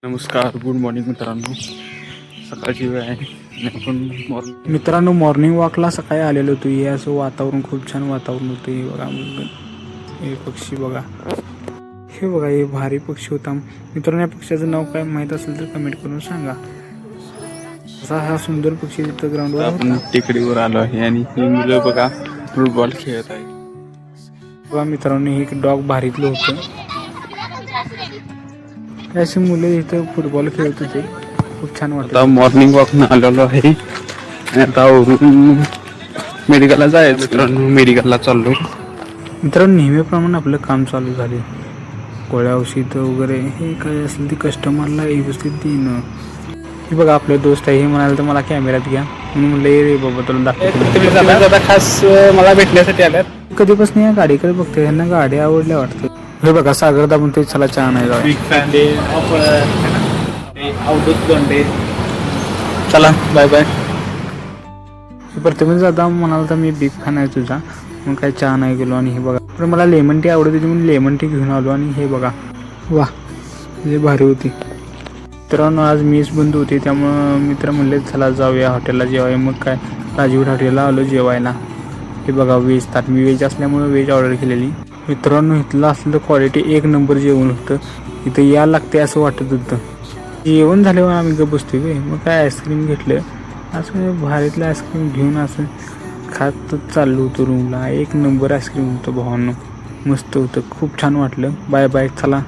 नमस्कार, good morning मित्रांनो. सकाळची वेळ आहे आणि आपण मित्रांनो मॉर्निंग वॉकला सकाळी आलेलो होतो. हे असं वातावरण खूप छान वातावरण होतं. हे बघा हे पक्षी बघा, हे बघा हे भारी पक्षी होता. मित्रांनो या पक्ष्याचं नाव काय माहीत असेल तर कमेंट करून सांगा. असा हा सुंदर पक्षी तिथं ग्राउंडवर आपण होता. टेकडीवर आलो आहे आणि ही मुलं बघा फुटबॉल खेळत आहे. बघा मित्रांनो हे डॉग भारीतलं होतं. अशी मुलं इथं फुटबॉल खेळत होते. खूप छान वाटत आता होतं. मॉर्निंग वॉकनं आलेलो आहे आणि आता मेडिकलला जायचं. मित्रांनो मेडिकलला चाललो. मित्रांनो नेहमीप्रमाणे आपलं काम चालू झाले. गोळ्या औषध वगैरे हे काय असेल ते कस्टमरला व्यवस्थित देणं. हे बघा आपले दोस्त आहे, हे म्हणाले तर मला कॅमेऱ्यात घ्या म्हणून म्हणलं रे बाबा तुला दाखवतो. दादा खास मला भेटण्यासाठी आल्यात. कधीपासून या गाडीकडे बघते, यांना गाडी आवडल्या वाटतं. हे बघा सागर दाबून ते चला छान आहे गाडी. Big fan day of outdoor दोंडे. चला बाय बाय. प्रथमेश दादा म्हणाला तर मी बिग फॅन आहे तुझा, मग काय चहा नाही गेलो. आणि हे बघा पण मला लेमन टी आवडत होती म्हणून लेमन टी घेऊन आलो. आणि हे बघा वा लय भारी होती. मित्रांनो आज मेस बंद होती त्यामुळं मित्र म्हणले चला जाऊया हॉटेलला जेवाय. मग काय राजवीर हॉटेलला आलो जेवायला. हे बघा व्हेज ताट, मी व्हेज असल्यामुळे व्हेज ऑर्डर केलेली. मित्रांनो इथलं असलं तर क्वालिटी एक नंबर जेवण होतं. इथं यायला लागते असं वाटत होतं. जेवण झाल्यावर आम्ही गप्प बसतोय वे. मग काय आईस्क्रीम घेतलं, असं भारीतलं आईस्क्रीम घेऊन असं खात चाललो होतो रूमला. एक नंबर आईस्क्रीम होतं भावांनो, मस्त होतं, खूप छान वाटलं. बाय बाय, चला.